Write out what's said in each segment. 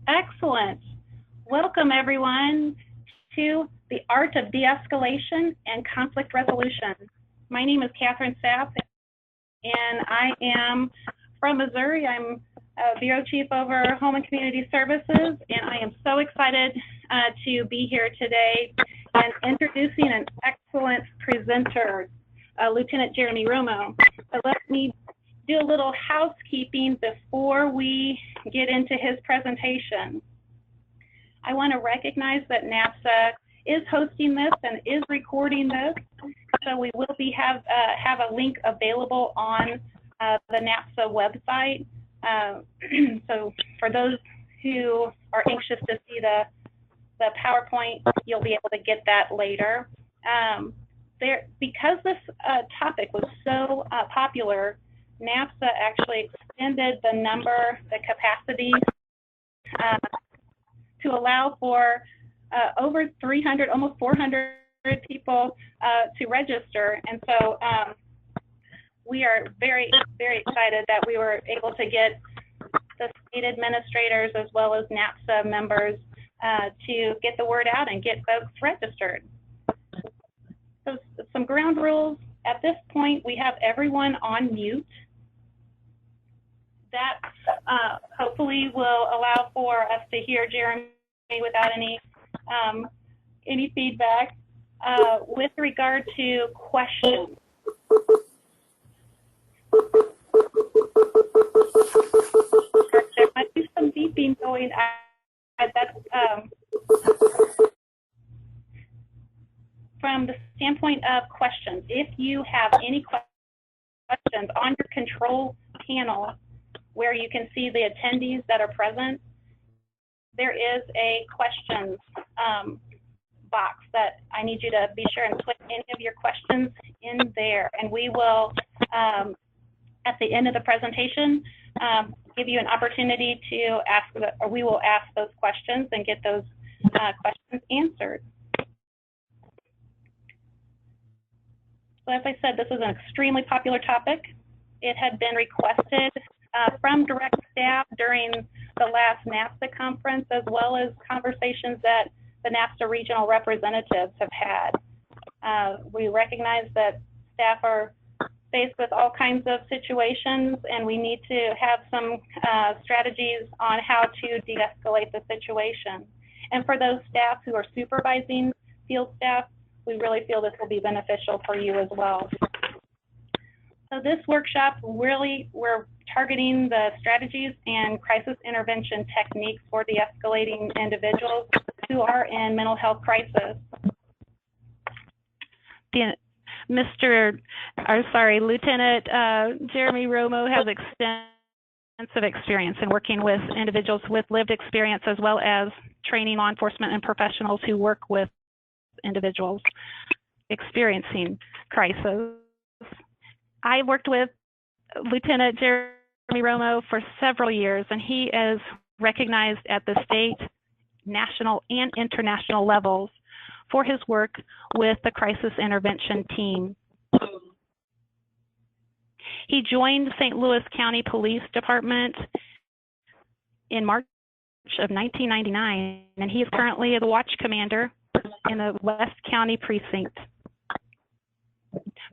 Excellent. Welcome, everyone, to the Art of De-escalation and Conflict Resolution. My name is Catherine Sapp, and I am from Missouri. I'm Bureau Chief over Home and Community Services, and I am so excited to be here today and introducing an excellent presenter, Lieutenant Jeremy Romo. So let me do a little housekeeping before we get into his presentation. I want to recognize that NAPSA is hosting this and is recording this, so we will have a link available on the NAPSA website. So for those who are anxious to see the PowerPoint, you'll be able to get that later. Because this topic was so popular, NAPSA actually extended the capacity to allow for over 300, almost 400 people to register. And so we are very, very excited that we were able to get the state administrators as well as NAPSA members to get the word out and get folks registered. So some ground rules. At this point, we have everyone on mute. That hopefully will allow for us to hear Jeremy without any feedback. With regard to questions, there might be some beeping going on. From the standpoint of questions, if you have any questions on your control panel, where you can see the attendees that are present, there is a questions box that I need you to be sure and put any of your questions in there. And we will, at the end of the presentation, give you an opportunity to ask, or we will ask those questions and get those questions answered. So as I said, this is an extremely popular topic. It had been requested from direct staff during the last NAPSA conference, as well as conversations that the NAPSA regional representatives have had. We recognize that staff are faced with all kinds of situations, and we need to have some strategies on how to de-escalate the situation. And for those staff who are supervising field staff, we really feel this will be beneficial for you as well. So this workshop, really, we're targeting the strategies and crisis intervention techniques for de-escalating individuals who are in mental health crisis. Lieutenant Jeremy Romo has extensive experience in working with individuals with lived experience, as well as training law enforcement and professionals who work with individuals experiencing crisis. I worked with Lieutenant Jeremy Romo for several years, and he is recognized at the state, national, and international levels for his work with the crisis intervention team. He joined St. Louis County Police Department in March of 1999, and he is currently the watch commander in the West County Precinct.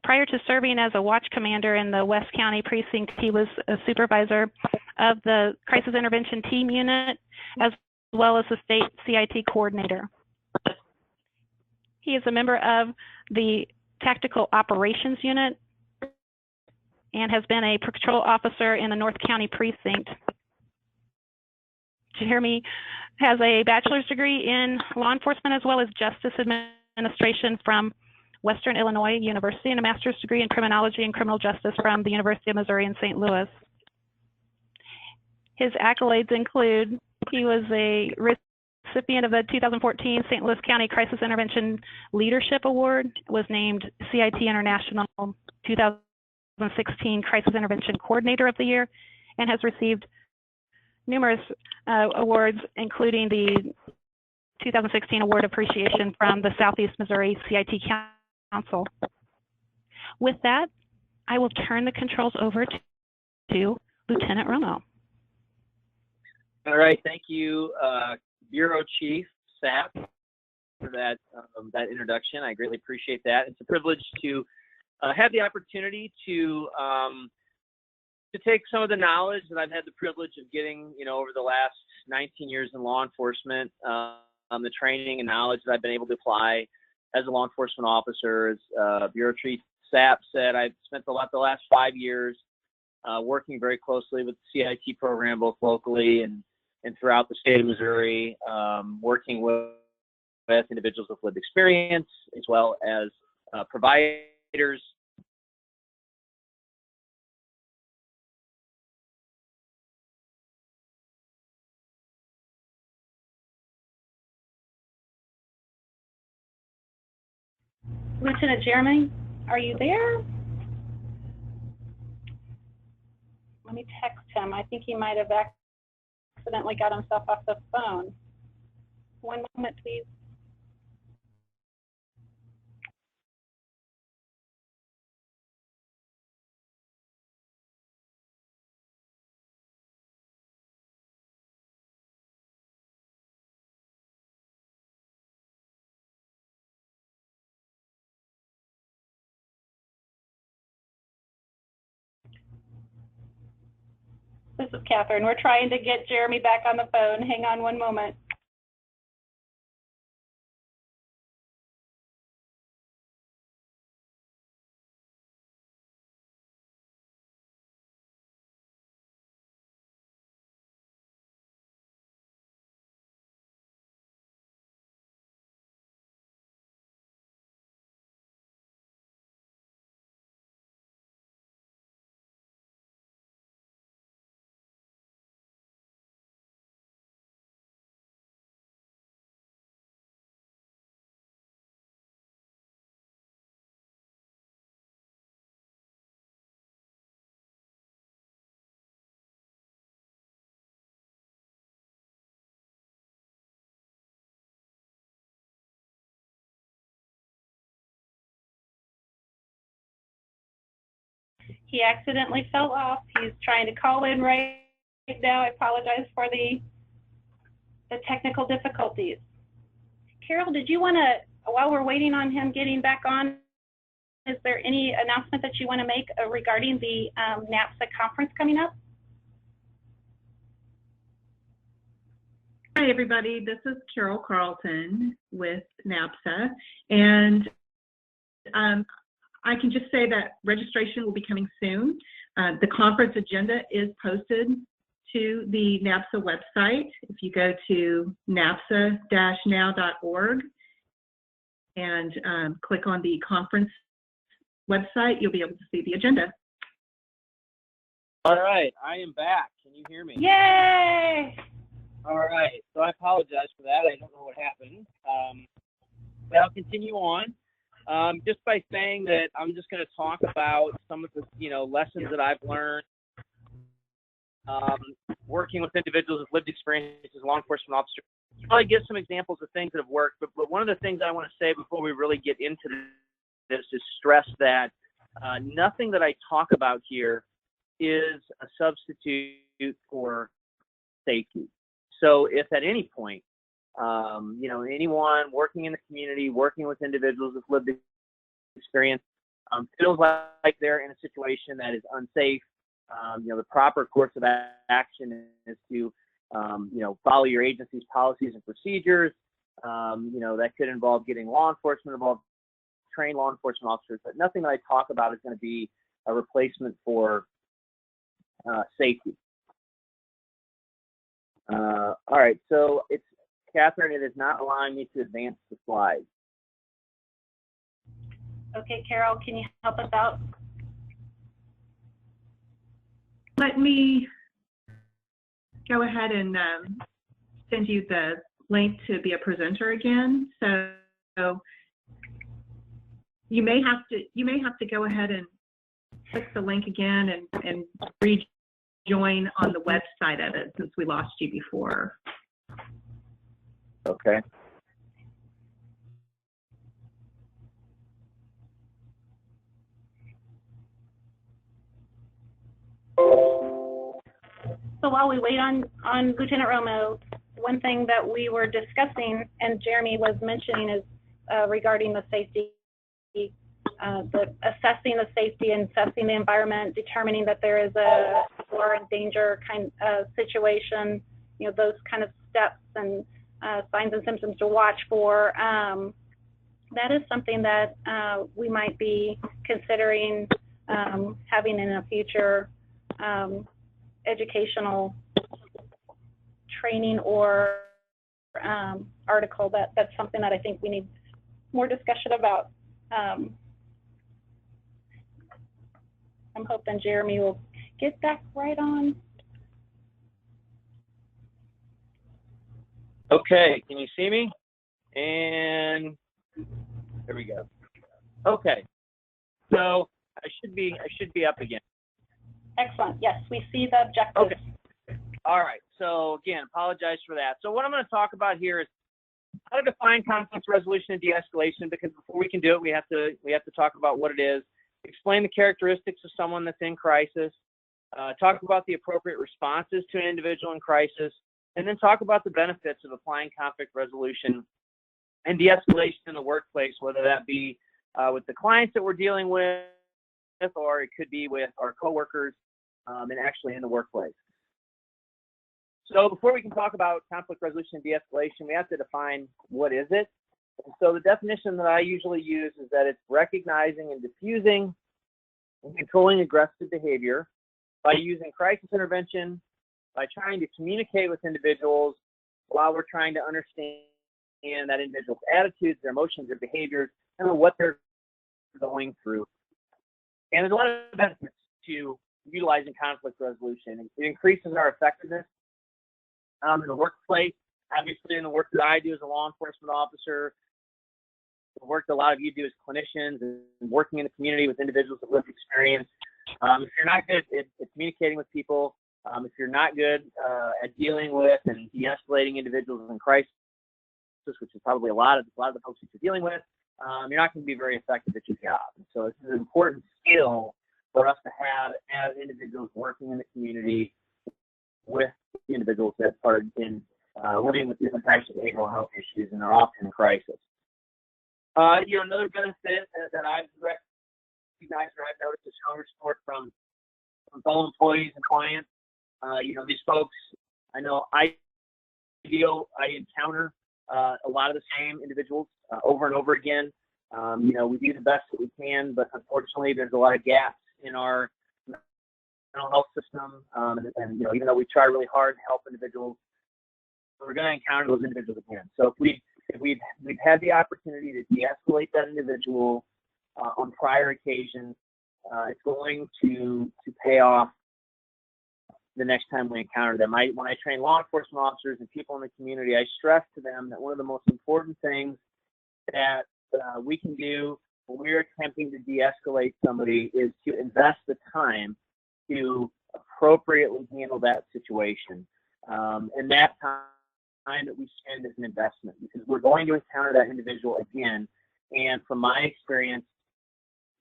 Prior to serving as a watch commander in the West County Precinct, he was a supervisor of the Crisis Intervention Team Unit, as well as the state CIT coordinator. He is a member of the Tactical Operations Unit and has been a patrol officer in the North County Precinct. Jeremy has a bachelor's degree in law enforcement as well as justice administration from Western Illinois University and a master's degree in criminology and criminal justice from the University of Missouri in St. Louis. His accolades include he was a recipient of the 2014 St. Louis County Crisis Intervention Leadership Award, was named CIT International 2016 Crisis Intervention Coordinator of the Year, and has received numerous awards, including the 2016 Award Appreciation from the Southeast Missouri CIT Council. With that, I will turn the controls over to Lieutenant Romo. All right, thank you, Bureau Chief Sapp, for that introduction. I greatly appreciate that. It's a privilege to have the opportunity to take some of the knowledge that I've had the privilege of getting, over the last 19 years in law enforcement, the training and knowledge that I've been able to apply as a law enforcement officer. As Bureau Chief Sapp said, I've spent the last 5 years working very closely with the CIT program, both locally and throughout the state of Missouri, working with individuals with lived experience, as well as providers. Lieutenant Jeremy, are you there? Let me text him. I think he might have accidentally got himself off the phone. One moment, please. This is Catherine. We're trying to get Jeremy back on the phone. Hang on one moment. He accidentally fell off. He's trying to call in right now. I apologize for the technical difficulties. Carol, did you want to, while we're waiting on him getting back on, is there any announcement that you want to make regarding the NAPSA conference coming up? Hi, everybody. This is Carol Carlton with NAPSA, and I can just say that registration will be coming soon. The conference agenda is posted to the NAPSA website. If you go to napsa-now.org and click on the conference website, you'll be able to see the agenda. All right, I am back. Can you hear me? Yay! All right, so I apologize for that. I don't know what happened. But I'll continue on. Just by saying that I'm just going to talk about some of the lessons that I've learned working with individuals with lived experience as law enforcement officers. I'll probably give some examples of things that have worked, but one of the things I want to say before we really get into this is stress that nothing that I talk about here is a substitute for safety. So if at any point anyone working in the community, working with individuals with lived experience, feels like they're in a situation that is unsafe, the proper course of action is to, follow your agency's policies and procedures. That could involve getting law enforcement involved, train law enforcement officers, but nothing that I talk about is going to be a replacement for safety. All right, so it's Catherine, it is not allowing me to advance the slides. Okay, Carol, can you help us out? Let me go ahead and send you the link to be a presenter again. So you may have to go ahead and click the link again and rejoin on the website of it, since we lost you before. Okay. So while we wait on Lieutenant Romo, one thing that we were discussing and Jeremy was mentioning is regarding the safety, assessing the safety and assessing the environment, determining that there is a or in danger kind of situation, you know, those kind of steps and signs and symptoms to watch for. That is something that we might be considering having in a future educational training or article. That's something that I think we need more discussion about. I'm hoping Jeremy will get back right on. Okay, can you see me? And there we go. Okay, so I should be up again. Excellent. Yes, we see the objectives. Okay. All right. So again, apologize for that. So what I'm going to talk about here is how to define conflict resolution and de-escalation. Because before we can do it, we have to talk about what it is. Explain the characteristics of someone that's in crisis. Talk about the appropriate responses to an individual in crisis, and then talk about the benefits of applying conflict resolution and de-escalation in the workplace, whether that be with the clients that we're dealing with, or it could be with our coworkers, and actually in the workplace. So before we can talk about conflict resolution and de-escalation, we have to define what is it. And so the definition that I usually use is that it's recognizing and diffusing and controlling aggressive behavior by using crisis intervention, by trying to communicate with individuals while we're trying to understand that individual's attitudes, their emotions, their behaviors, and what they're going through. And there's a lot of benefits to utilizing conflict resolution. It increases our effectiveness in the workplace. Obviously, in the work that I do as a law enforcement officer, the work that a lot of you do as clinicians and working in the community with individuals with lived experience. If you're not good at communicating with people, if you're not good at dealing with and de-escalating individuals in crisis, which is probably a lot of the folks that you're dealing with, you're not going to be very effective at your job. And so it's an important skill for us to have as individuals working in the community with individuals that are in living with different types of behavioral health issues and are often in crisis. Another benefit that I've recognized or I've noticed is stronger support from fellow employees and clients. These folks, I know I encounter a lot of the same individuals over and over again. We do the best that we can, but unfortunately, there's a lot of gaps in our mental health system. And even though we try really hard to help individuals, we're going to encounter those individuals again. So if we've had the opportunity to de-escalate that individual on prior occasions, it's going to pay off the next time we encounter them. When I train law enforcement officers and people in the community, I stress to them that one of the most important things that we can do when we're attempting to de-escalate somebody is to invest the time to appropriately handle that situation. And that time that we spend is an investment, because we're going to encounter that individual again. And from my experience,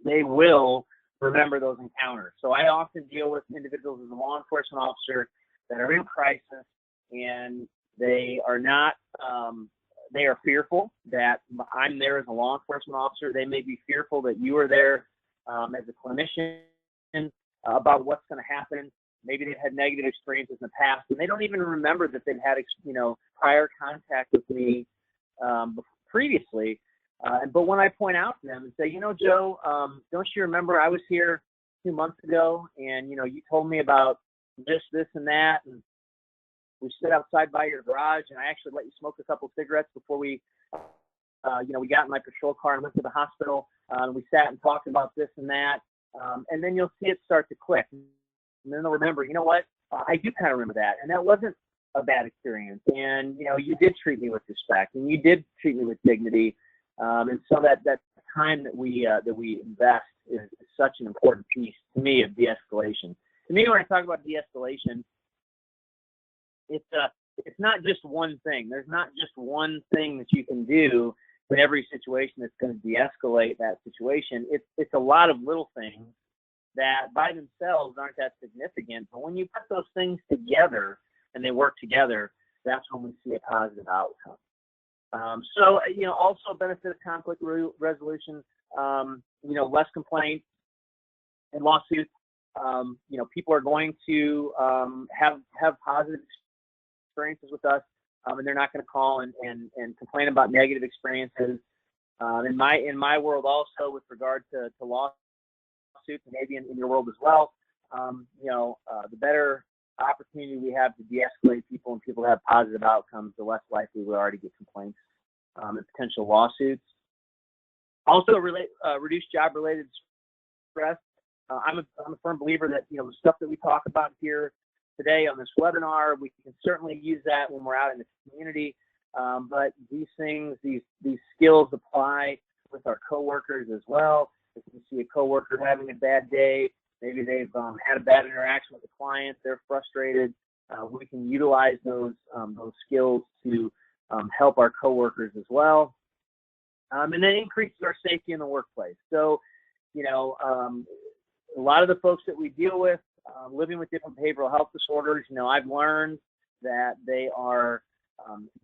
they will remember those encounters. So I often deal with individuals as a law enforcement officer that are in crisis, and they are not, they are fearful that I'm there as a law enforcement officer. They may be fearful that you are there as a clinician about what's going to happen. Maybe they've had negative experiences in the past, and they don't even remember that they've had, prior contact with me previously. But when I point out to them and say, Joe, don't you remember I was here 2 months ago, and, you told me about this, and that, and we stood outside by your garage, and I actually let you smoke a couple cigarettes before we got in my patrol car and went to the hospital, and we sat and talked about this and that, and then you'll see it start to click. And then they'll remember, you know what, I do kind of remember that, and that wasn't a bad experience, and, you did treat me with respect, and you did treat me with dignity. And so that time that we invest is such an important piece to me of de-escalation. To me, when I talk about de-escalation, it's not just one thing. There's not just one thing that you can do in every situation that's going to de-escalate that situation. It's a lot of little things that by themselves aren't that significant. But when you put those things together and they work together, that's when we see a positive outcome. So, also benefit of conflict resolution, less complaints and lawsuits. People are going to have positive experiences with us, and they're not going to call and complain about negative experiences. In my world also, with regard to lawsuits, and maybe in your world as well, the better opportunity we have to de-escalate people and people to have positive outcomes, the less likely we are to get complaints and potential lawsuits. Also, reduce job-related stress. I'm a firm believer that the stuff that we talk about here today on this webinar, we can certainly use that when we're out in the community. But these things, these skills apply with our coworkers as well. If you see a coworker having a bad day, maybe they've had a bad interaction with a client, they're frustrated, we can utilize those skills to help our coworkers as well. And then increases our safety in the workplace. So, a lot of the folks that we deal with living with different behavioral health disorders, I've learned that they are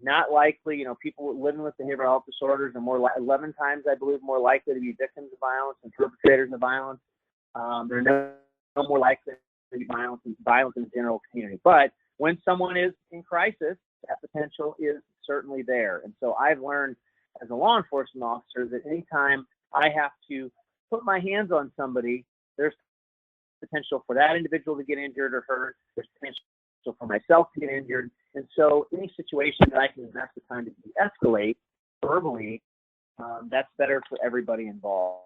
not likely, people living with behavioral health disorders are 11 times, I believe, more likely to be victims of violence and perpetrators of violence. They're no more likely to be violence in the general community. But when someone is in crisis, that potential is certainly there. And so I've learned as a law enforcement officer that anytime I have to put my hands on somebody, there's potential for that individual to get injured or hurt. There's potential for myself to get injured. And so any situation that I can invest the time to de-escalate verbally, that's better for everybody involved.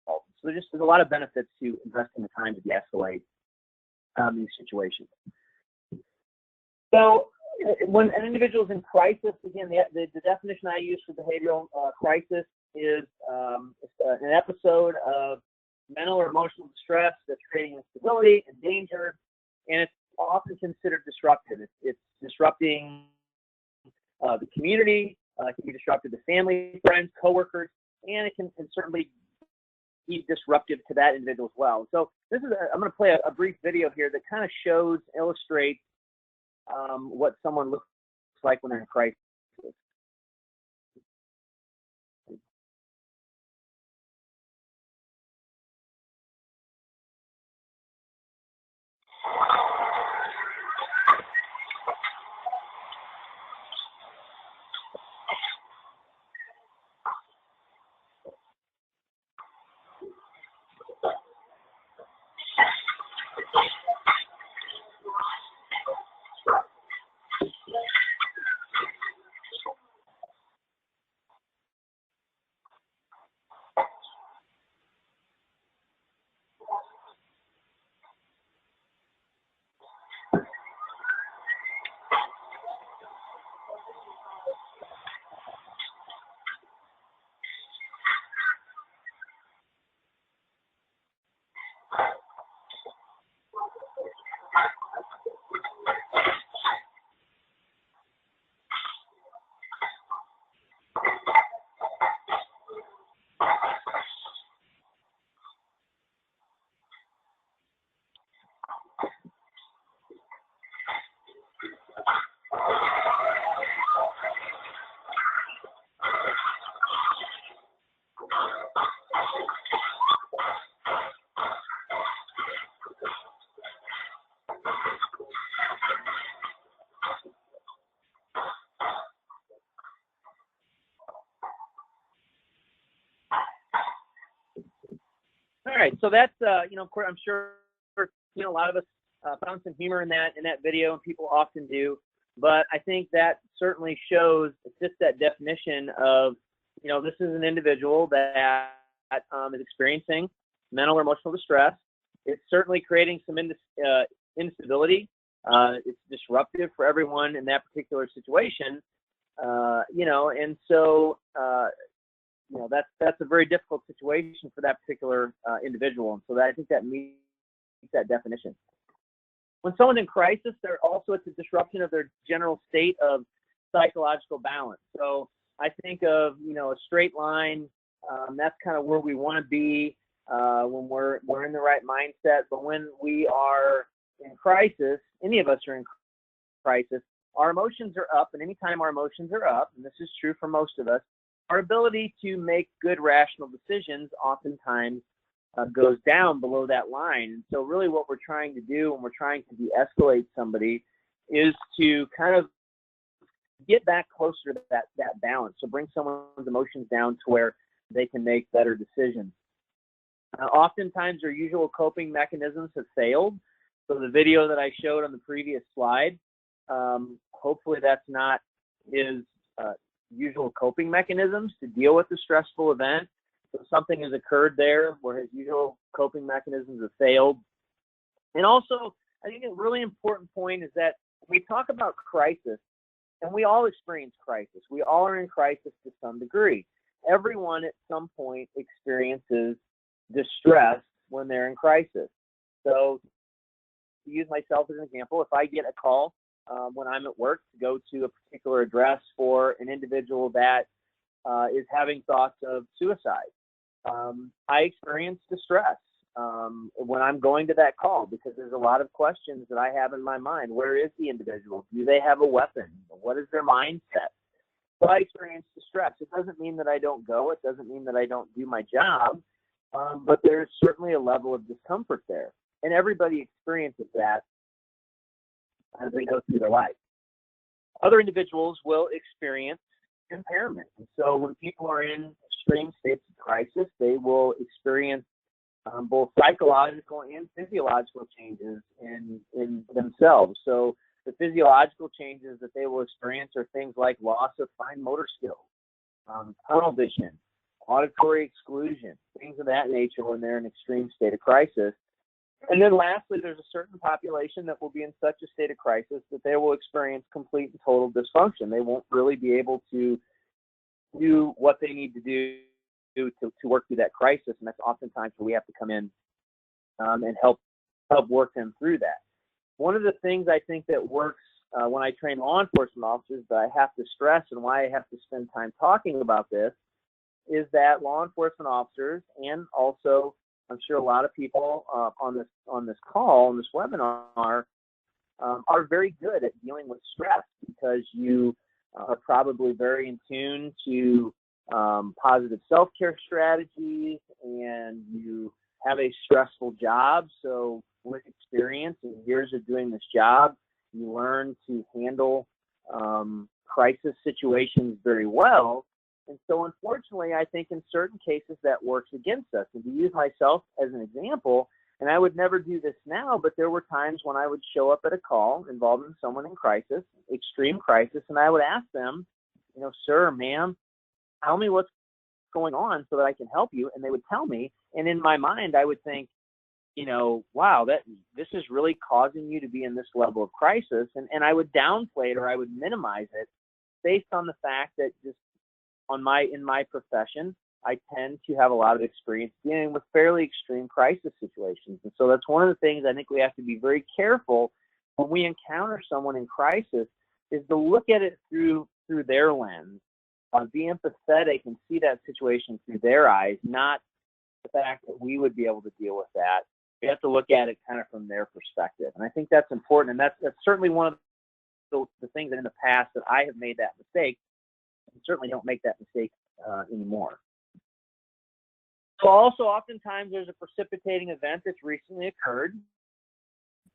So there's a lot of benefits to investing the time to de-escalate these situations. So when an individual is in crisis, again, the definition I use for behavioral crisis is an episode of mental or emotional distress that's creating instability and danger, and it's often considered disruptive. It's disrupting the community, it can be disruptive to family, friends, coworkers, and it can certainly be disruptive to that individual as well. So I'm going to play a brief video here that kind of illustrates what someone looks like when they're in crisis. All right, so that's of course, I'm sure a lot of us found some humor in that video, and people often do. But I think that certainly shows just that definition of this is an individual that is experiencing mental or emotional distress. It's certainly creating some instability. It's disruptive for everyone in that particular situation. And so. That's a very difficult situation for that particular individual, and so I think that meets that definition. When someone's in crisis, it's a disruption of their general state of psychological balance. So I think of a straight line. That's kind of where we want to be. when we're in the right mindset. But when we are in crisis, any of us are in crisis, our emotions are up, and anytime our emotions are up, and this is true for most of us, our ability to make good rational decisions oftentimes goes down below that line. And so really what we're trying to do when we're trying to de-escalate somebody is to kind of get back closer to that balance. So bring someone's emotions down to where they can make better decisions. Oftentimes their usual coping mechanisms have failed. So the video that I showed on the previous slide, hopefully that's not his usual coping mechanisms to deal with the stressful event. So something has occurred there where his usual coping mechanisms have failed. And also, I think a really important point is that when we talk about crisis, and we all experience crisis. We all are in crisis to some degree. Everyone at some point experiences distress when they're in crisis. So to use myself as an example, if I get a call when I'm at work to go to a particular address for an individual that is having thoughts of suicide, I experience distress when I'm going to that call because there's a lot of questions that I have in my mind. Where is the individual? Do they have a weapon? What is their mindset? So I experience distress. It doesn't mean that I don't go. It doesn't mean that I don't do my job, but there's certainly a level of discomfort there. And everybody experiences that as they go through their life. Other individuals will experience impairment. And so when people are in extreme states of crisis, they will experience both psychological and physiological changes in themselves. So the physiological changes that they will experience are things like loss of fine motor skills, tunnel vision, auditory exclusion, things of that nature when they're in an extreme state of crisis. And then lastly, there's a certain population that will be in such a state of crisis that they will experience complete and total dysfunction. They won't really be able to do what they need to do to work through that crisis, and that's oftentimes where we have to come in and help work them through that. One of the things I think that works when I train law enforcement officers that I have to stress and why I have to spend time talking about this is that law enforcement officers and also I'm sure a lot of people on this call, on this webinar, are very good at dealing with stress because you are probably very in tune to positive self-care strategies, and you have a stressful job. So with experience and years of doing this job, you learn to handle crisis situations very well. And so unfortunately, I think in certain cases that works against us. And to use myself as an example, and I would never do this now, but there were times when I would show up at a call involving someone in crisis, extreme crisis, and I would ask them, sir, ma'am, tell me what's going on so that I can help you. And they would tell me. And in my mind, I would think, wow, this is really causing you to be in this level of crisis. And I would downplay it or I would minimize it based on the fact that just in my profession, I tend to have a lot of experience dealing with fairly extreme crisis situations. And so that's one of the things I think we have to be very careful when we encounter someone in crisis is to look at it through their lens, be empathetic and see that situation through their eyes, not the fact that we would be able to deal with that. We have to look at it kind of from their perspective. And I think that's important. And that's certainly one of the things that in the past that I have made that mistake. And certainly don't make that mistake anymore. So also oftentimes there's a precipitating event that's recently occurred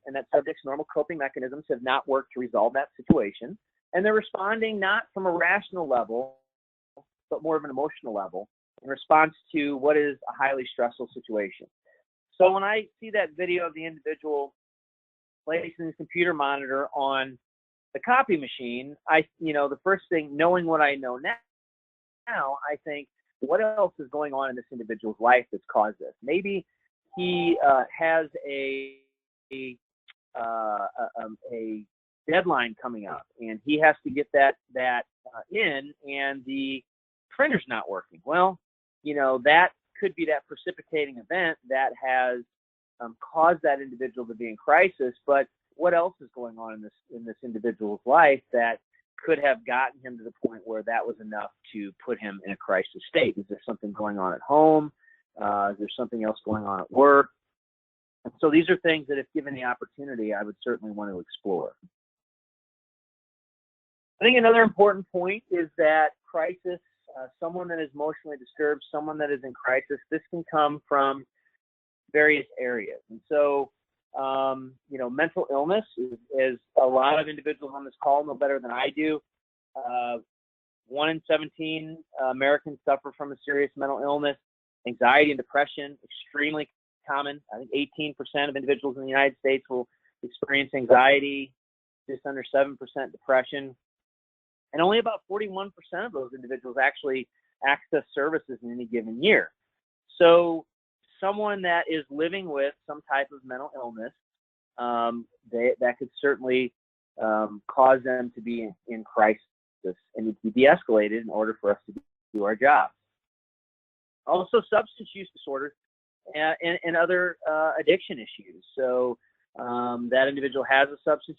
and that subject's normal coping mechanisms have not worked to resolve that situation. And they're responding not from a rational level, but more of an emotional level in response to what is a highly stressful situation. So when I see that video of the individual placing his computer monitor on the copy machine, the first thing, knowing what I know now, I think, what else is going on in this individual's life that's caused this? Maybe he has a deadline coming up, and he has to get that in, and the printer's not working. Well, that could be that precipitating event that has caused that individual to be in crisis. But what else is going on in this individual's life that could have gotten him to the point where that was enough to put him in a crisis state? Is there something going on at home? Is there something else going on at work? And so these are things that, if given the opportunity, I would certainly want to explore. I think another important point is that crisis, someone that is emotionally disturbed, someone that is in crisis, this can come from various areas. And so, you know, mental illness is a lot of individuals on this call know better than I do. 1 in 17 Americans suffer from a serious mental illness. Anxiety and depression, extremely common. I think 18% of individuals in the United States will experience anxiety, just under 7% depression. And only about 41% of those individuals actually access services in any given year. So someone that is living with some type of mental illness, that could certainly cause them to be in crisis and need to be de-escalated in order for us to do our job. Also, substance use disorders and other addiction issues. So that individual has a substance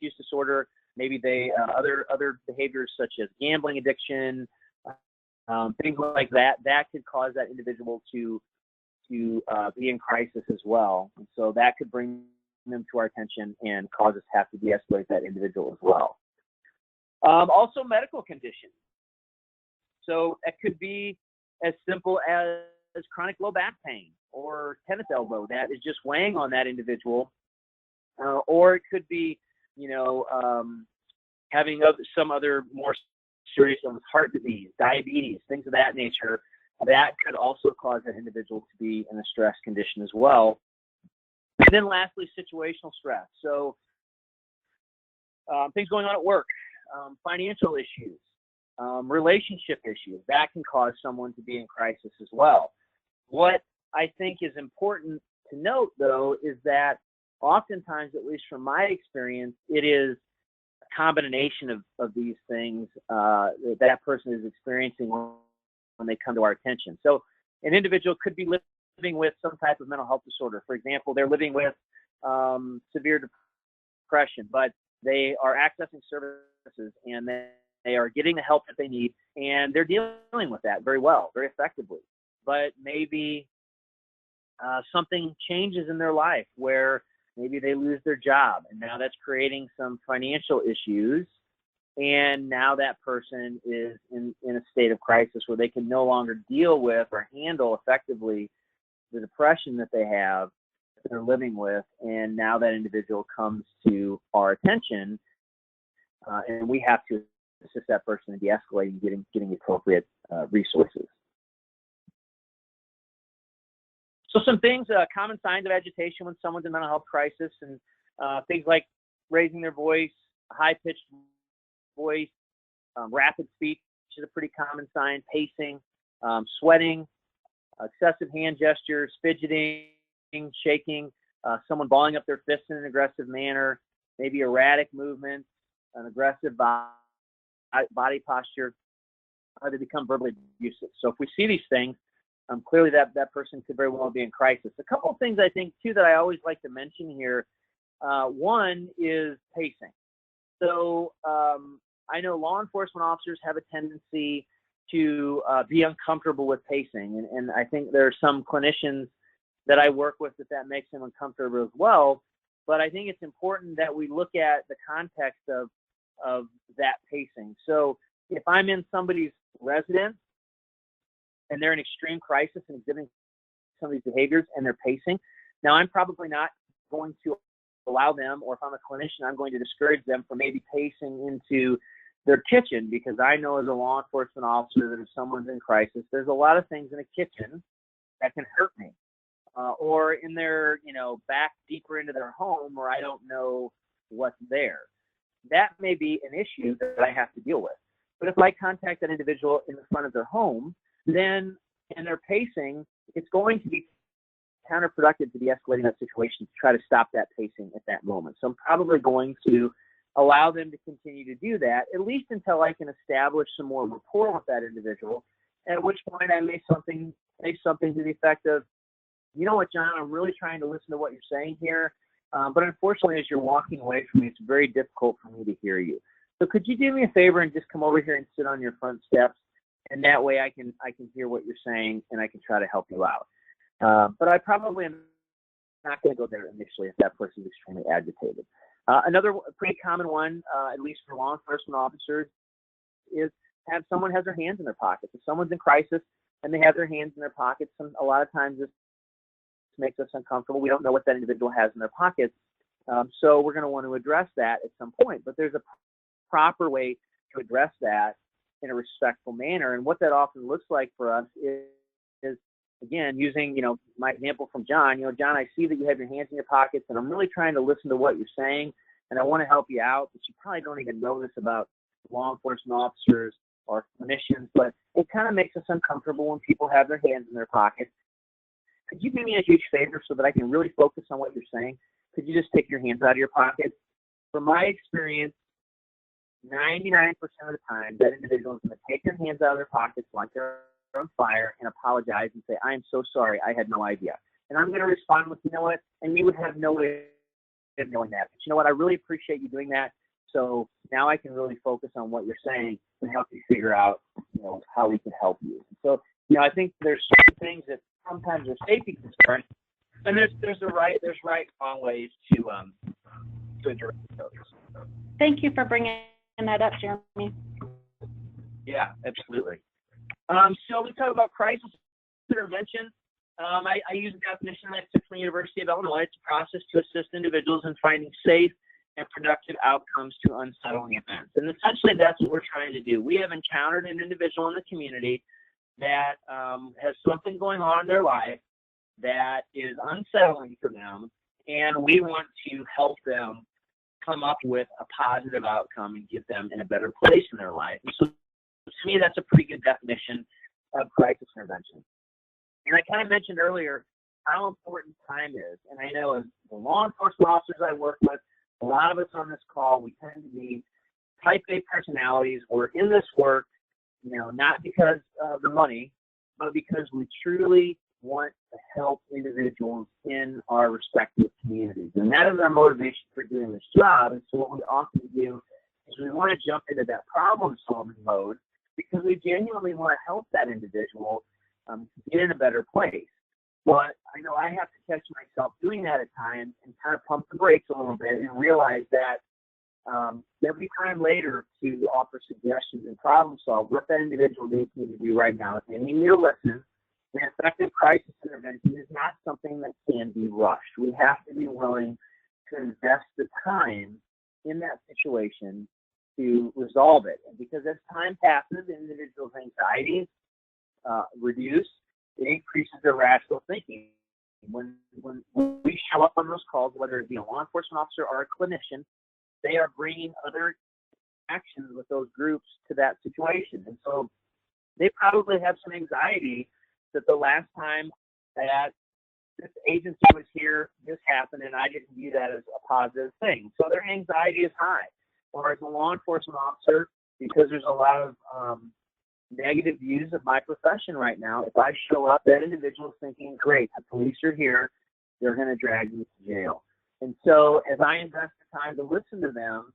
use disorder. Maybe they other behaviors such as gambling addiction, things like that. That could cause that individual to be in crisis as well. And so that could bring them to our attention and cause us to have to de-escalate that individual as well. Also, medical conditions. So it could be as simple as chronic low back pain or tennis elbow that is just weighing on that individual, or it could be, you know, having some other more serious illness, heart disease, diabetes, things of that nature. That could also cause that individual to be in a stress condition as well. And then lastly, situational stress. So things going on at work, financial issues, relationship issues, that can cause someone to be in crisis as well. What I think is important to note, though, is that oftentimes, at least from my experience, it is a combination of these things that person is experiencing when they come to our attention. So an individual could be living with some type of mental health disorder. For example, they're living with severe depression, but they are accessing services and they are getting the help that they need, and they're dealing with that very well, very effectively. But maybe something changes in their life where maybe they lose their job, and now that's creating some financial issues, and now that person is in a state of crisis where they can no longer deal with or handle effectively the depression that they have, that they're living with, and now that individual comes to our attention, and we have to assist that person in de-escalating, getting appropriate resources. So some things, common signs of agitation when someone's in mental health crisis, and things like raising their voice, high-pitched voice, rapid speech is a pretty common sign, pacing, sweating, excessive hand gestures, fidgeting, shaking, someone balling up their fists in an aggressive manner, maybe erratic movements, an aggressive body posture, they become verbally abusive. So if we see these things, clearly that person could very well be in crisis. A couple of things I think, too, that I always like to mention here. One is pacing. So I know law enforcement officers have a tendency to be uncomfortable with pacing. And I think there are some clinicians that I work with that makes them uncomfortable as well. But I think it's important that we look at the context of that pacing. So if I'm in somebody's residence and they're in extreme crisis and exhibiting some of these behaviors and they're pacing, now I'm probably not going to allow them, or if I'm a clinician, I'm going to discourage them from maybe pacing into their kitchen, because I know as a law enforcement officer that if someone's in crisis, there's a lot of things in a kitchen that can hurt me. Or in their, back deeper into their home where I don't know what's there. That may be an issue that I have to deal with. But if I contact that individual in the front of their home, then in their pacing, it's going to be counterproductive to de-escalating that situation to try to stop that pacing at that moment. So I'm probably going to allow them to continue to do that, at least until I can establish some more rapport with that individual, at which point I may say something to the effect of, you know what, John, I'm really trying to listen to what you're saying here, but unfortunately, as you're walking away from me, it's very difficult for me to hear you. So could you do me a favor and just come over here and sit on your front steps? and that way I can hear what you're saying and I can try to help you out. But I probably am not going to go there initially if that person is extremely agitated. Another pretty common one, at least for law enforcement officers, is have someone has their hands in their pockets. If someone's in crisis and they have their hands in their pockets, and a lot of times this makes us uncomfortable. We don't know what that individual has in their pockets, so we're going to want to address that at some point. But there's a proper way to address that in a respectful manner, and what that often looks like for us is again, using, my example from John, John, I see that you have your hands in your pockets and I'm really trying to listen to what you're saying and I want to help you out, but you probably don't even know this about law enforcement officers or clinicians, but it kind of makes us uncomfortable when people have their hands in their pockets. Could you do me a huge favor so that I can really focus on what you're saying? Could you just take your hands out of your pockets? From my experience, 99% of the time, that individual is going to take their hands out of their pockets like they're on fire and apologize and say, I am so sorry, I had no idea. And I'm going to respond with, you know what, and you would have no way of knowing that. But you know what, I really appreciate you doing that. So now I can really focus on what you're saying and help you figure out, how we can help you. So, I think there's certain things that sometimes are safety concerns, and there's right wrong ways to address those. Thank you for bringing that up, Jeremy. Yeah, absolutely. So we talk about crisis intervention. I use a definition that I took from the University of Illinois. It's a process to assist individuals in finding safe and productive outcomes to unsettling events. And essentially that's what we're trying to do. We have encountered an individual in the community that has something going on in their life that is unsettling for them, and we want to help them come up with a positive outcome and get them in a better place in their life. And so to me, that's a pretty good definition of crisis intervention. And I kind of mentioned earlier how important time is. And I know as the law enforcement officers I work with, a lot of us on this call, we tend to be type A personalities. We're in this work, not because of the money, but because we truly want to help individuals in our respective communities. And that is our motivation for doing this job. And so what we often do is we want to jump into that problem-solving mode because we genuinely want to help that individual get in a better place. But I know I have to catch myself doing that at times and kind of pump the brakes a little bit and realize that every time later to offer suggestions and problem solve, what that individual needs me to do right now is they need me to listen. And effective crisis intervention is not something that can be rushed. We have to be willing to invest the time in that situation to resolve it. And because as time passes, the individual's anxieties reduce, it increases their rational thinking. When we show up on those calls, whether it be a law enforcement officer or a clinician, they are bringing other actions with those groups to that situation. And so they probably have some anxiety that the last time that this agency was here, this happened, and I didn't view that as a positive thing. So their anxiety is high. Or as a law enforcement officer, because there's a lot of negative views of my profession right now, if I show up, that individual is thinking, great, the police are here, they're going to drag me to jail. And so as I invest the time to listen to them,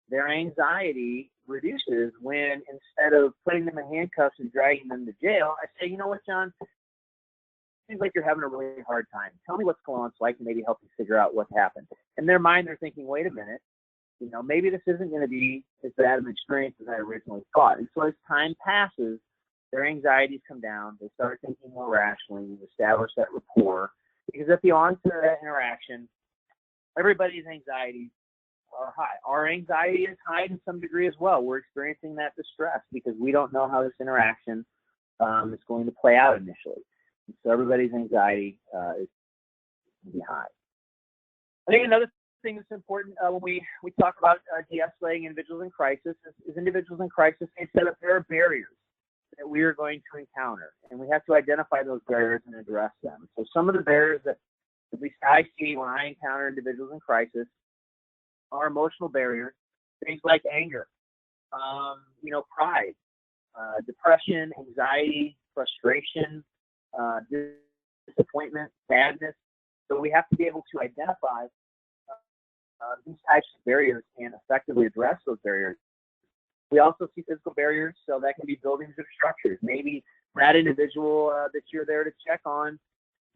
their anxiety reduces when instead of putting them in handcuffs and dragging them to jail, I say, you know what, John, it seems like you're having a really hard time. Tell me what's going on so I can maybe help you figure out what happened. In their mind, they're thinking, wait a minute, maybe this isn't going to be as bad of an experience as I originally thought. And so as time passes, their anxieties come down. They start thinking more rationally, establish that rapport. Because at the onset of that interaction, everybody's anxieties are high. Our anxiety is high to some degree as well. We're experiencing that distress because we don't know how this interaction is going to play out initially. And so everybody's anxiety is going to be high. I think another thing that's important when we talk about de-escalating individuals in crisis is individuals in crisis, they set up, there are barriers that we are going to encounter, and we have to identify those barriers and address them. So some of the barriers that at least I see when I encounter individuals in crisis are emotional barriers, things like anger, pride, depression, anxiety, frustration, disappointment, sadness. So we have to be able to identify these types of barriers and effectively address those barriers. We also see physical barriers, so that can be buildings or structures. Maybe that individual that you're there to check on,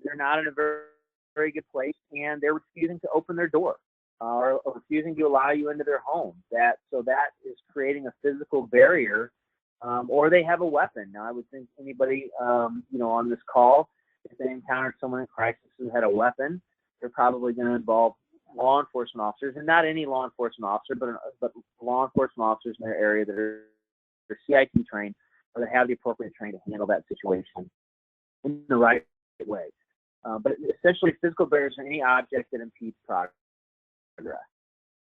they're not in a very, very good place, and they're refusing to open their door or refusing to allow you into their home. So that is creating a physical barrier, or they have a weapon. Now, I would think anybody, on this call, if they encountered someone in crisis who had a weapon, they're probably going to involve law enforcement officers, and not any law enforcement officer, but law enforcement officers in their area that are CIT trained or that have the appropriate training to handle that situation in the right way. But essentially, physical barriers are any object that impedes progress.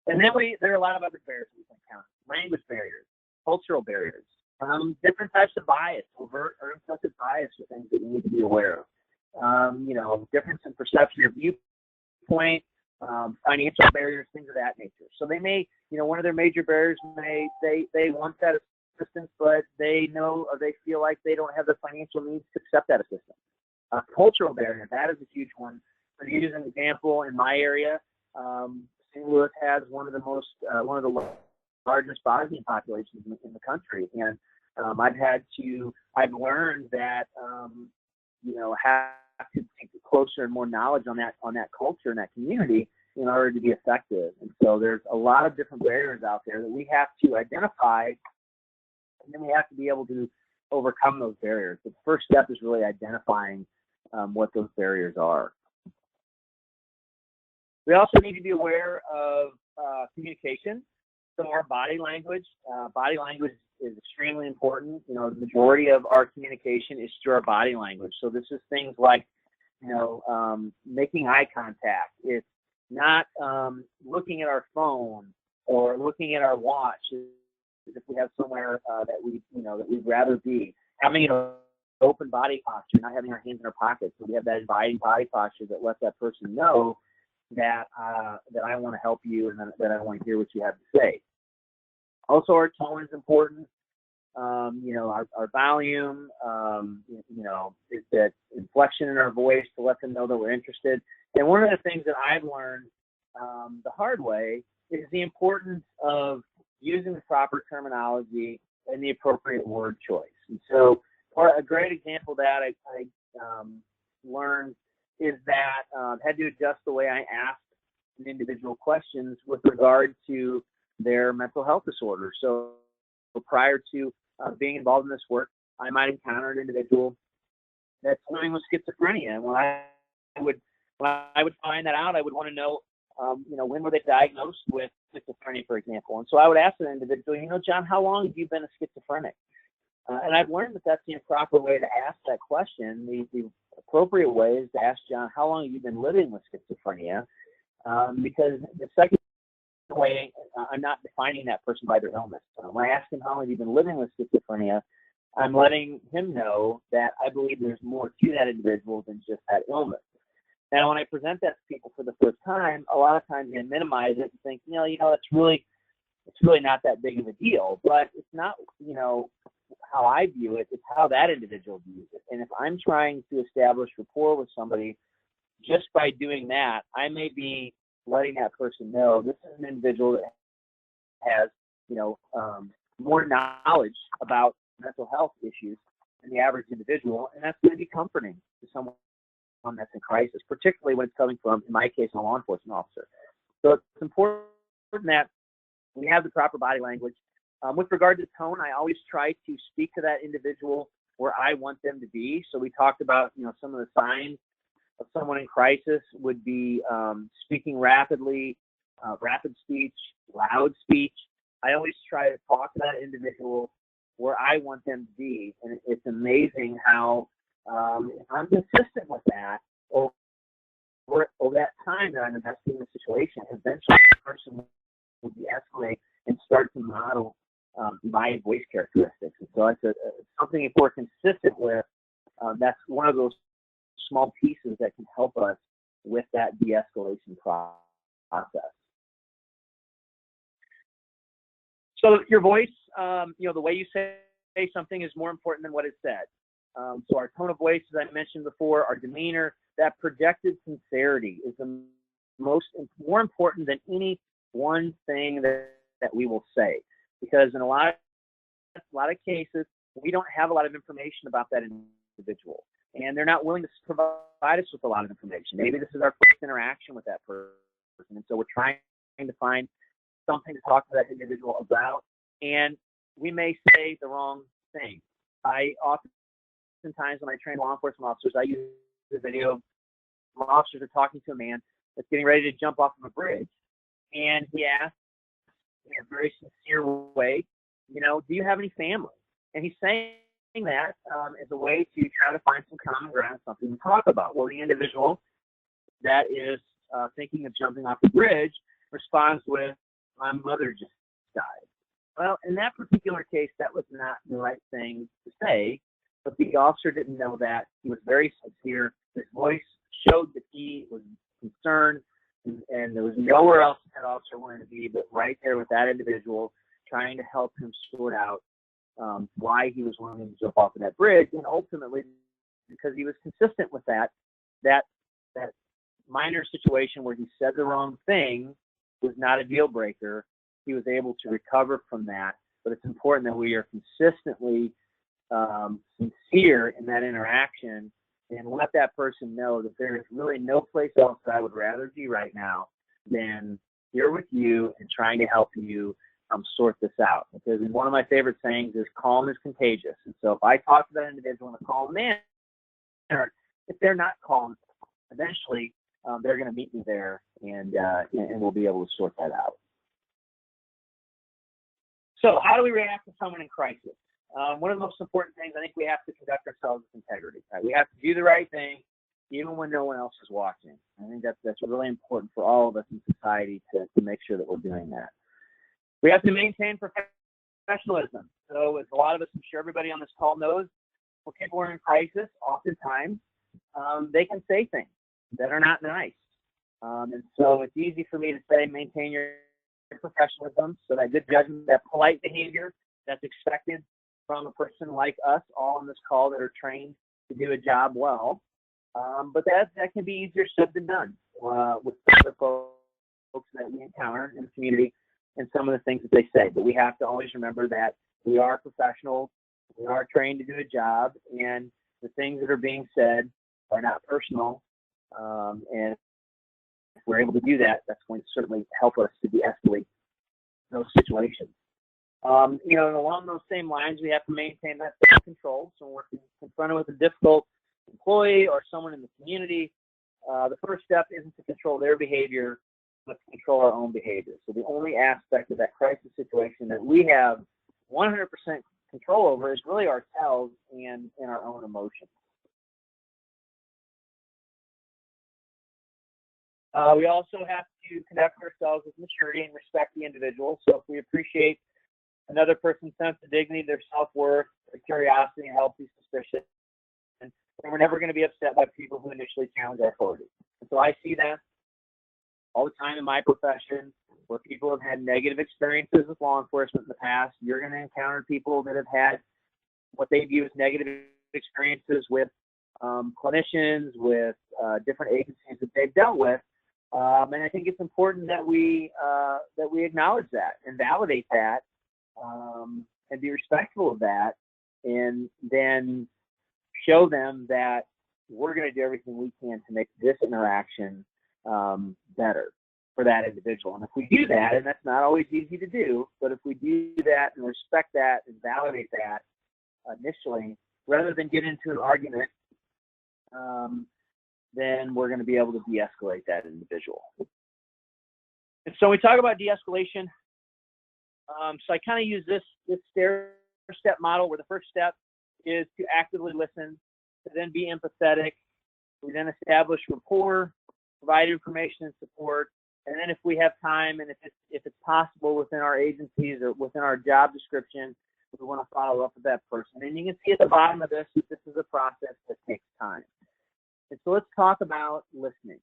And then there are a lot of other barriers we can count: language barriers, cultural barriers, different types of bias, overt or implicit bias are things that you need to be aware of. Difference in perception or viewpoint, financial barriers, things of that nature. So they may, one of their major barriers, they want that assistance, but they know or they feel like they don't have the financial means to accept that assistance. Cultural barrier, that is a huge one. To use an example, in my area, St. Louis has one of the largest Bosnian populations in the country, and I've learned that have to take closer and more knowledge on that culture and that community in order to be effective. And so there's a lot of different barriers out there that we have to identify, and then we have to be able to overcome those barriers. But the first step is really identifying what those barriers are. We also need to be aware of communication. So our body language is extremely important. The majority of our communication is through our body language. So this is things like, making eye contact. It's not looking at our phone or looking at our watch if we have somewhere that we'd rather be. Having an open body posture, not having our hands in our pockets. So we have that inviting body posture that lets that person know that I want to help you and that I want to hear what you have to say. Also, our tone is important. Our volume, is that inflection in our voice to let them know that we're interested. And one of the things that I've learned the hard way is the importance of using the proper terminology and the appropriate word choice. And so, a great example that I learned is that I had to adjust the way I asked an individual questions with regard to their mental health disorder. So prior to being involved in this work, I might encounter an individual that's living with schizophrenia. And when I would find that out, I would want to know, when were they diagnosed with schizophrenia, for example. And so I would ask an individual, John, how long have you been a schizophrenic? And I've learned that that's the improper way to ask that question. The appropriate way is to ask John, how long have you been living with schizophrenia? Because the second way, I'm not defining that person by their illness. When I ask him how long have you been living with schizophrenia, I'm letting him know that I believe there's more to that individual than just that illness. Now, when I present that to people for the first time, a lot of times they minimize it and think, it's really not that big of a deal. But it's not, how I view it, it's how that individual views it. And if I'm trying to establish rapport with somebody, just by doing that, I may be letting that person know this is an individual that has, more knowledge about mental health issues than the average individual, and that's going to be comforting to someone that's in crisis, particularly when it's coming from, in my case, a law enforcement officer. So it's important that we have the proper body language. With regard to tone, I always try to speak to that individual where I want them to be. So we talked about, some of the signs of someone in crisis would be speaking rapidly, rapid speech, loud speech. I always try to talk to that individual where I want them to be. And it's amazing how if I'm consistent with that over that time that I'm investing in the situation, eventually the person will de-escalate and start to model my voice characteristics. And so it's something if we're consistent with, that's one of those small pieces that can help us with that de-escalation process. So your voice, the way you say something is more important than what is said. So our tone of voice, as I mentioned before, our demeanor, that projected sincerity is the more important than any one thing that we will say. Because in a lot a lot of cases, we don't have a lot of information about that individual, and they're not willing to provide us with a lot of information. Maybe this is our first interaction with that person, and so we're trying to find something to talk to that individual about, and we may say the wrong thing. I oftentimes, when I train law enforcement officers, I use the video of officers are talking to a man that's getting ready to jump off of a bridge, and he asks in a very sincere way, do you have any family? And he's saying that as a way to try to find some common ground, something to talk about. Well, the individual that is thinking of jumping off the bridge responds with, my mother just died. Well, in that particular case, that was not the right thing to say, but the officer didn't know that. He was very sincere. His voice showed that he was concerned, and there was nowhere else that officer wanted to be but right there with that individual, trying to help him sort out why he was wanting to jump off of that bridge. And ultimately, because he was consistent with that minor situation where he said the wrong thing was not a deal breaker, he was able to recover from that. But it's important that we are consistently sincere in that interaction and let that person know that there is really no place else that I would rather be right now than here with you and trying to help you sort this out. Because one of my favorite sayings is calm is contagious. And so if I talk to that individual in a calm manner, if they're not calm, eventually they're going to meet me there, and we'll be able to sort that out. So how do we react to someone in crisis? One of the most important things, I think we have to conduct ourselves with integrity. Right? We have to do the right thing even when no one else is watching. I think that's really important for all of us in society to make sure that we're doing that. We have to maintain professionalism. So as a lot of us, I'm sure everybody on this call knows, when people are in crisis, oftentimes they can say things that are not nice. And so it's easy for me to say maintain your professionalism, so that good judgment, that polite behavior that's expected from a person like us, all on this call that are trained to do a job well. But that can be easier said than done with the folks that we encounter in the community and some of the things that they say. But we have to always remember that we are professionals, we are trained to do a job, and the things that are being said are not personal. And if we're able to do that, that's going to certainly help us to de-escalate those situations. And along those same lines, we have to maintain that self-control. So when we're confronted with a difficult employee or someone in the community, the first step isn't to control their behavior, but to control our own behavior. So the only aspect of that crisis situation that we have 100% control over is really ourselves and our own emotions. We also have to conduct ourselves with maturity and respect the individual. So if we appreciate another person's sense of dignity, their self-worth, their curiosity, and healthy suspicion, and we're never going to be upset by people who initially challenge our authority. And so I see that all the time in my profession, where people have had negative experiences with law enforcement in the past. You're going to encounter people that have had what they view as negative experiences with clinicians, with different agencies that they've dealt with. And I think it's important that we acknowledge that and validate that, and be respectful of that, and then show them that we're going to do everything we can to make this interaction better for that individual. And if we do that, and that's not always easy to do, but if we do that and respect that and validate that initially, rather than get into an argument, then we're going to be able to de-escalate that individual. And so when we talk about de-escalation, so I kind of use this stair-step model, where the first step is to actively listen, to then be empathetic. We then establish rapport, provide information and support, and then if we have time and if it's possible within our agencies or within our job description, we want to follow up with that person. And you can see at the bottom of this that this is a process that takes time. And so let's talk about listening,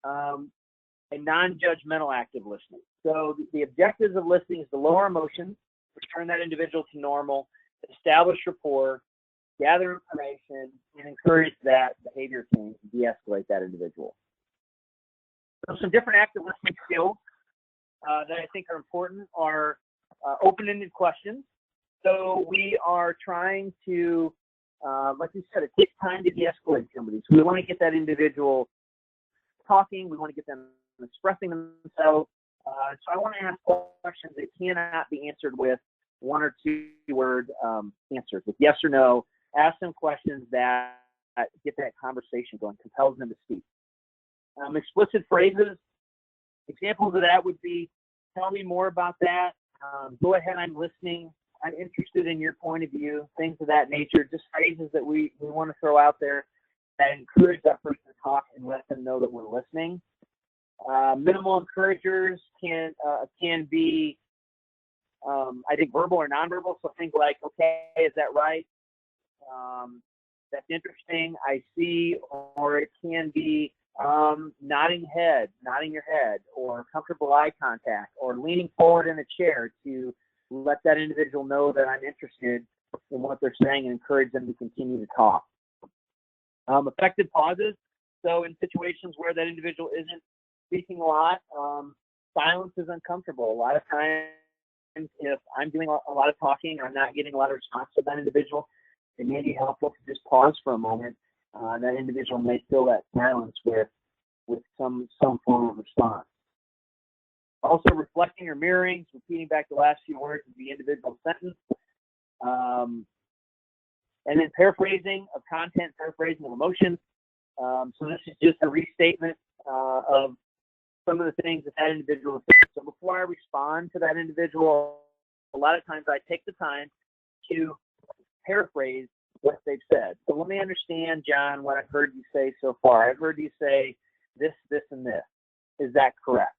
a non-judgmental active listening. So the objectives of listening is to lower emotions, return that individual to normal, establish rapport, gather information, and encourage that behavior change to de-escalate that individual. So some different active listening skills that I think are important are open-ended questions. So we are trying to, like you said, it takes time to de-escalate somebody. So we want to get that individual talking. We want to get them expressing themselves. So I want to ask questions that cannot be answered with one or two word answers, with yes or no. Ask them questions that get that conversation going, compels them to speak. Explicit phrases, examples of that would be, tell me more about that. Go ahead, I'm listening. I'm interested in your point of view, things of that nature, just phrases that we want to throw out there that encourage that person to talk and let them know that we're listening. Minimal encouragers can be, I think, verbal or nonverbal. So things like, okay, is that right? That's interesting. I see. Or it can be nodding your head, or comfortable eye contact, or leaning forward in a chair to let that individual know that I'm interested in what they're saying and encourage them to continue to talk. Effective pauses. So in situations where that individual isn't speaking a lot, silence is uncomfortable. A lot of times, if I'm doing a lot of talking, I'm not getting a lot of response from that individual, it may be helpful to just pause for a moment. That individual may fill that silence with some form of response. Also, reflecting or mirroring, repeating back the last few words of the individual sentence. And then paraphrasing of content, paraphrasing of emotions. So this is just a restatement of some of the things that individual said. So before I respond to that individual, a lot of times I take the time to paraphrase what they've said. So let me understand, John, what I've heard you say so far. I've heard you say this, this, and this. Is that correct?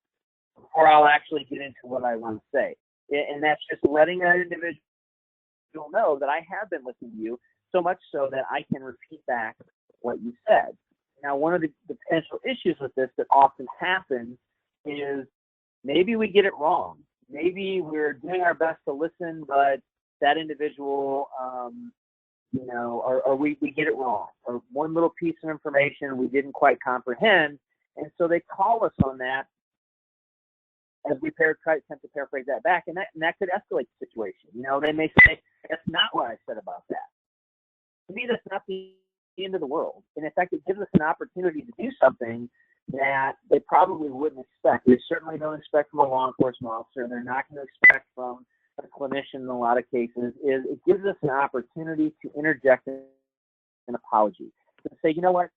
Before I'll actually get into what I want to say. And that's just letting that individual know that I have been listening to you, so much so that I can repeat back what you said. Now, one of the potential issues with this that often happens is maybe we get it wrong. Maybe we're doing our best to listen, but that individual, or we get it wrong. Or one little piece of information we didn't quite comprehend, and so they call us on that as we try to attempt to paraphrase that back, and that could escalate the situation. They may say, that's not what I said about that. To me, that's not the end of the world. And in fact, it gives us an opportunity to do something that they probably wouldn't expect. They certainly don't expect from a law enforcement officer. They're not going to expect from a clinician in a lot of cases. It gives us an opportunity to interject an apology. To say, you know what,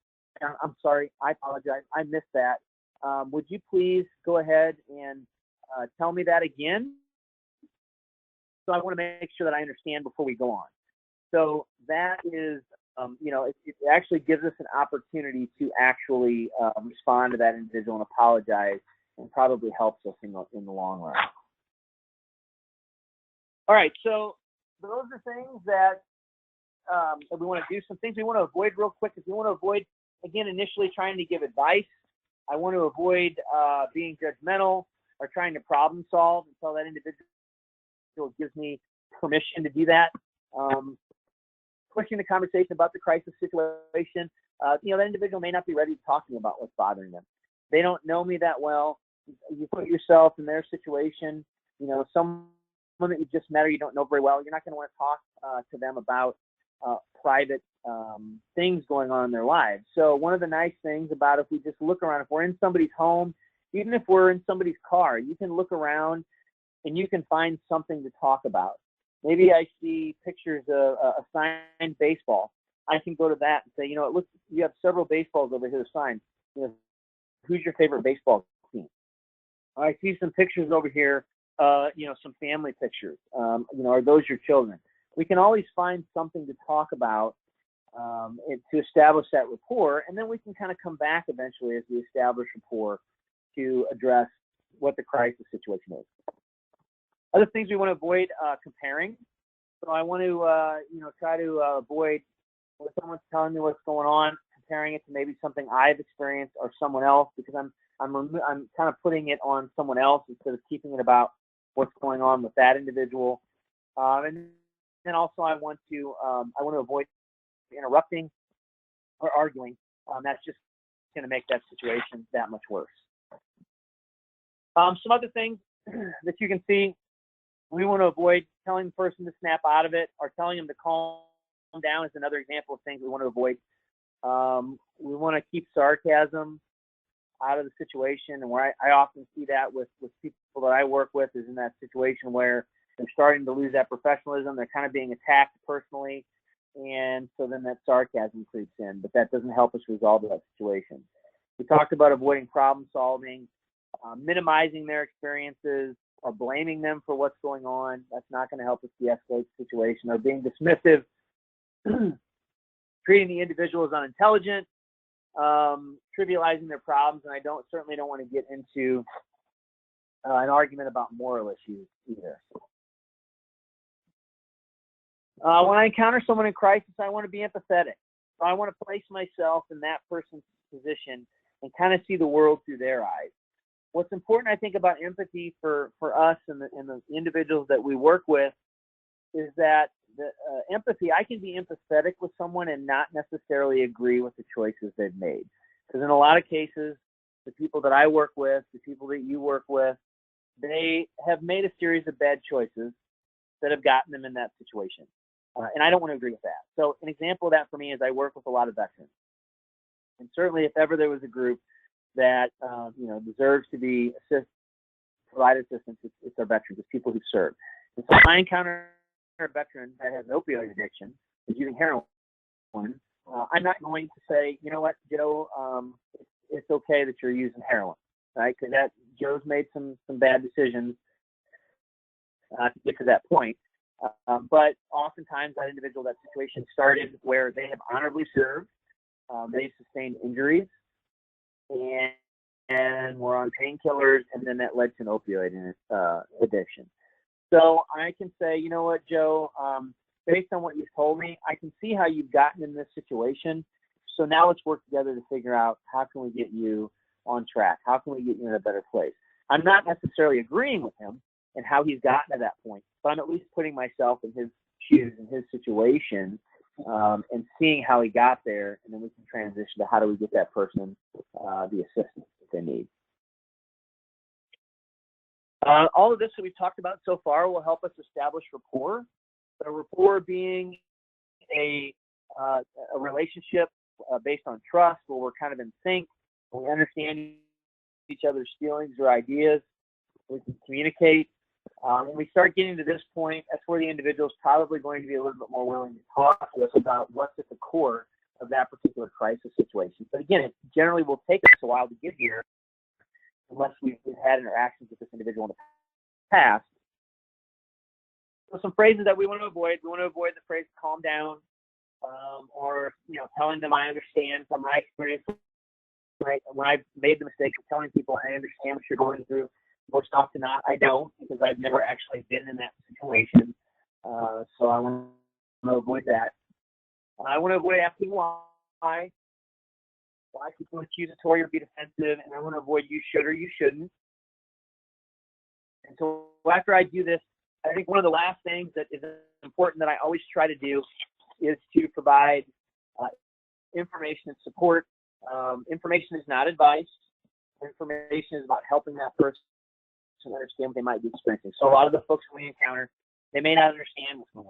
I'm sorry, I apologize, I missed that. Would you please go ahead and tell me that again? So I want to make sure that I understand before we go on. So that is, it actually gives us an opportunity to actually respond to that individual and apologize, and probably helps us in the long run. All right, so those are things that we want to do. Some things we want to avoid real quick is we want to avoid, again, initially trying to give advice. I want to avoid being judgmental or trying to problem solve until that individual gives me permission to do that. Pushing the conversation about the crisis situation. That individual may not be ready to talk to me about what's bothering them. They don't know me that well. You put yourself in their situation, someone that you just met or you don't know very well, you're not going to want to talk to them about private things going on in their lives. So one of the nice things about if we just look around, if we're in somebody's home, even if we're in somebody's car, you can look around and you can find something to talk about. Maybe I see pictures of a signed baseball. I can go to that and say, it looks, you have several baseballs over here signed. Who's your favorite baseball team? I see some pictures over here, some family pictures. Are those your children? We can always find something to talk about to establish that rapport, and then we can kind of come back eventually as we establish rapport to address what the crisis situation is. Other things we want to avoid, comparing. So I want to, try to avoid when someone's telling me what's going on, comparing it to maybe something I've experienced or someone else, because I'm kind of putting it on someone else instead of keeping it about what's going on with that individual. And then also I want to avoid interrupting or arguing. That's just going to make that situation that much worse. Some other things that you can see We want to avoid telling the person to snap out of it, or telling them to calm down is another example of things we want to avoid. We want to keep sarcasm out of the situation, and where I often see that with people that I work with is in that situation where they're starting to lose that professionalism. They're kind of being attacked personally, and so then that sarcasm creeps in, but that doesn't help us resolve that situation. We talked about avoiding problem solving, minimizing their experiences, or blaming them for what's going on. That's not going to help us de-escalate the situation. Or being dismissive, treating the individual as unintelligent, trivializing their problems, and I certainly don't want to get into an argument about moral issues either. When I encounter someone in crisis, I want to be empathetic. So I want to place myself in that person's position and kind of see the world through their eyes. What's important, I think, about empathy for us and the individuals that we work with is that the empathy, I can be empathetic with someone and not necessarily agree with the choices they've made. Because in a lot of cases, the people that I work with, the people that you work with, they have made a series of bad choices that have gotten them in that situation. And I don't want to agree with that. So an example of that for me is I work with a lot of veterans. And certainly if ever there was a group that deserves to be provided assistance, it's our veterans, it's people who serve. And so if I encounter a veteran that has an opioid addiction, is using heroin, I'm not going to say, you know what, Joe, it's okay that you're using heroin, right? Because Joe's made some bad decisions to get to that point. But oftentimes that individual, that situation started where they have honorably served, they've sustained injuries, and were on painkillers, and then that led to an opioid addiction. So I can say, you know what, Joe, based on what you've told me, I can see how you've gotten in this situation. So now let's work together to figure out how can we get you on track? How can we get you in a better place? I'm not necessarily agreeing with him and how he's gotten to that point, but I'm at least putting myself in his shoes, in his situation, and seeing how he got there, and then we can transition to how do we get that person the assistance that they need. All of this that we've talked about so far will help us establish rapport. So rapport being a relationship based on trust, where we're kind of in sync, we understand each other's feelings or ideas, we can communicate. When we start getting to this point, that's where the individual is probably going to be a little bit more willing to talk to us about what's at the core of that particular crisis situation. But again, it generally will take us a while to get here unless we've had interactions with this individual in the past. So some phrases that we want to avoid. We want to avoid the phrase "calm down," or telling them "I understand." From my experience, right, when I've made the mistake of telling people I understand what you're going through, most often not, I don't, because I've never actually been in that situation. So I want to avoid that. I want to avoid asking why people accusatory or be defensive, and I want to avoid you should or you shouldn't. And so after I do this, I think one of the last things that is important that I always try to do is to provide information and support. Information is not advice. Information is about helping that person to understand what they might be experiencing. So a lot of the folks we encounter, they may not understand what's going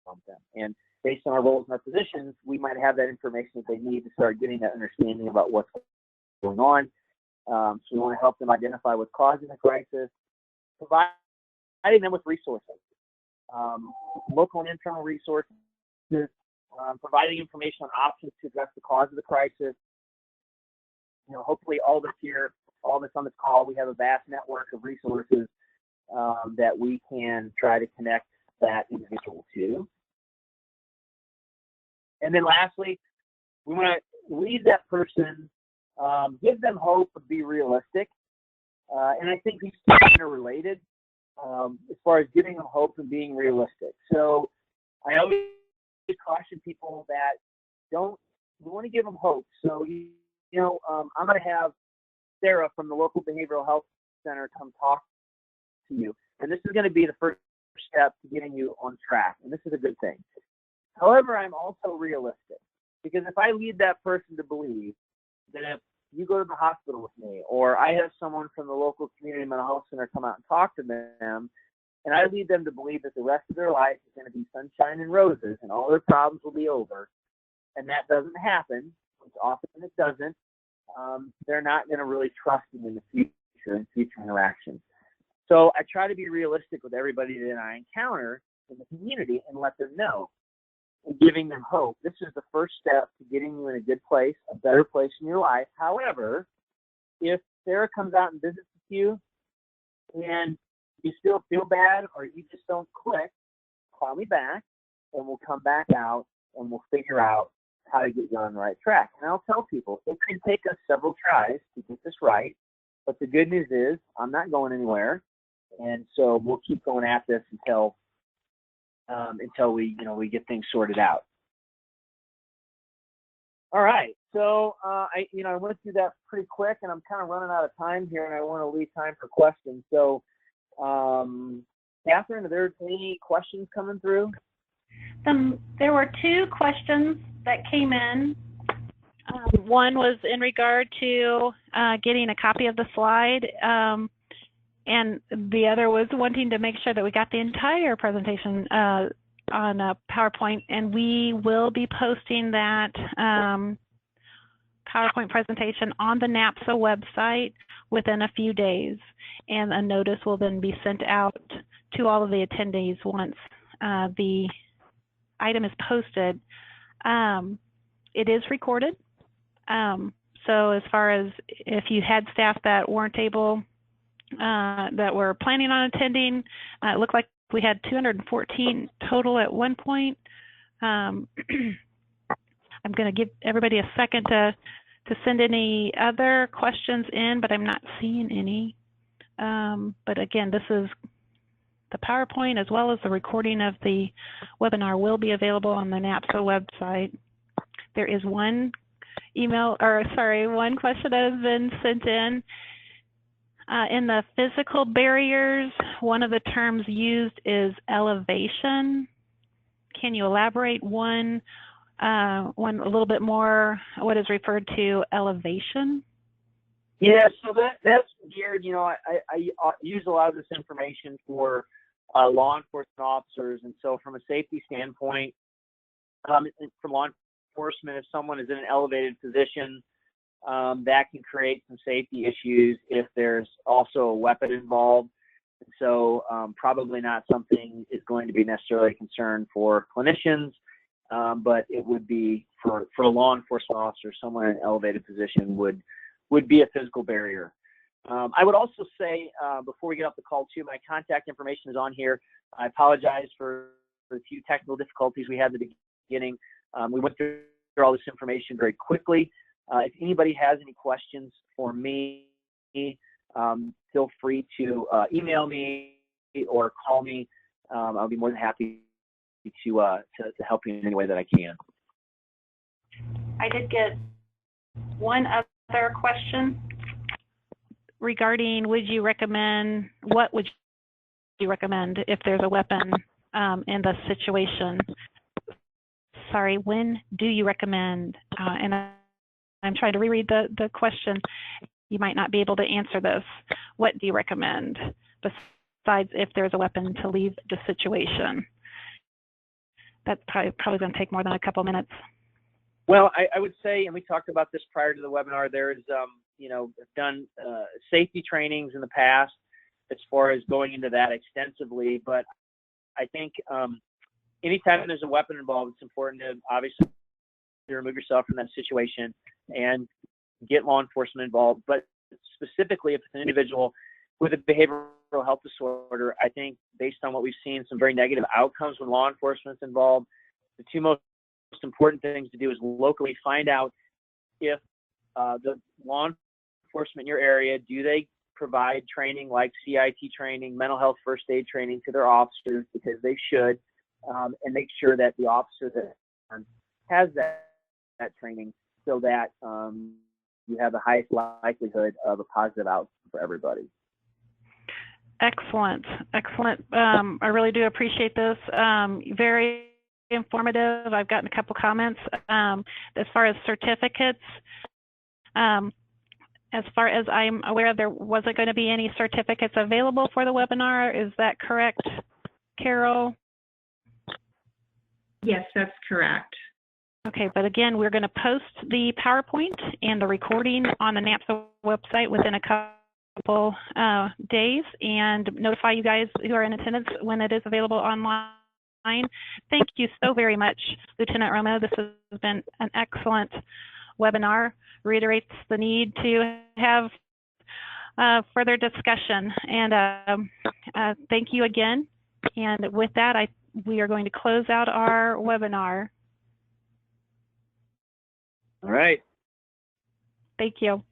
on with them. And based on our roles and our positions, we might have that information that they need to start getting that understanding about what's going on. So we want to help them identify what's causing the crisis, providing them with resources, local and internal resources, providing information on options to address the cause of the crisis. Hopefully all of us here, all of us on this call, we have a vast network of resources that we can try to connect that individual to. And then lastly, we want to lead that person, give them hope, but be realistic. And I think these two are related as far as giving them hope and being realistic. So I always caution people that we want to give them hope. So, I'm going to have Sarah from the local behavioral health center come talk to you. And this is going to be the first step to getting you on track. And this is a good thing. However, I'm also realistic, because if I lead that person to believe that if you go to the hospital with me, or I have someone from the local community mental health center come out and talk to them, and I lead them to believe that the rest of their life is going to be sunshine and roses and all their problems will be over, and that doesn't happen, which often it doesn't, they're not going to really trust me in the future and future interactions. So I try to be realistic with everybody that I encounter in the community and let them know, and giving them hope. This is the first step to getting you in a good place, a better place in your life. However, if Sarah comes out and visits with you and you still feel bad or you just don't click, call me back and we'll come back out and we'll figure out how to get you on the right track. And I'll tell people it could take us several tries to get this right, but the good news is I'm not going anywhere, and so we'll keep going at this until we get things sorted out. All right, so I went through that pretty quick, and I'm kind of running out of time here, and I want to leave time for questions. So, Catherine, are there any questions coming through? There were two questions that came in. One was in regard to getting a copy of the slide, and the other was wanting to make sure that we got the entire presentation on a PowerPoint, and we will be posting that PowerPoint presentation on the NAPSA website within a few days, and a notice will then be sent out to all of the attendees once the item is posted. It is recorded, so as far as if you had staff that weren't able, that were planning on attending, it looked like we had 214 total at one point. I'm going to give everybody a second to send any other questions in, but I'm not seeing any. But again, this is the PowerPoint as well as the recording of the webinar will be available on the NAPSA website. There is one question that has been sent in. In the physical barriers, one of the terms used is elevation. Can you elaborate one a little bit more? What is referred to elevation? Yeah, so that's geared. I use a lot of this information for law enforcement officers, and so from a safety standpoint, from law enforcement, if someone is in an elevated position, that can create some safety issues if there's also a weapon involved. So probably not something is going to be necessarily a concern for clinicians, but it would be for a law enforcement officer, someone in an elevated position would be a physical barrier. I would also say, before we get off the call too, my contact information is on here. I apologize for the few technical difficulties we had at the beginning. We went through all this information very quickly. If anybody has any questions for me, feel free to email me or call me. I'll be more than happy to help you in any way that I can. I did get one other question regarding what would you recommend if there's a weapon in the situation? Sorry, when do you recommend? And I'm trying to reread the question. You might not be able to answer this. What do you recommend besides if there's a weapon to leave the situation? That's probably going to take more than a couple minutes. Well, I would say, and we talked about this prior to the webinar, there is, done safety trainings in the past as far as going into that extensively. But I think anytime there's a weapon involved, it's important to obviously remove yourself from that situation and get law enforcement involved. But specifically, if it's an individual with a behavioral health disorder, I think based on what we've seen, some very negative outcomes when law enforcement's involved, the two most important things to do is locally find out if the law enforcement in your area, do they provide training like CIT training, mental health first aid training to their officers, because they should, and make sure that the officer that has that training so that you have the highest likelihood of a positive outcome for everybody. Excellent. I really do appreciate this. Very informative. I've gotten a couple comments as far as certificates. as far as I'm aware, there wasn't going to be any certificates available for the webinar. Is that correct, Carol? Yes, that's correct. Okay, but again, we're going to post the PowerPoint and the recording on the NAPSA website within a couple days and notify you guys who are in attendance when it is available online. Thank you so very much, Lieutenant Romo. This has been an excellent webinar. Reiterates the need to have further discussion. And thank you again. And with that, we are going to close out our webinar. All right. Thank you.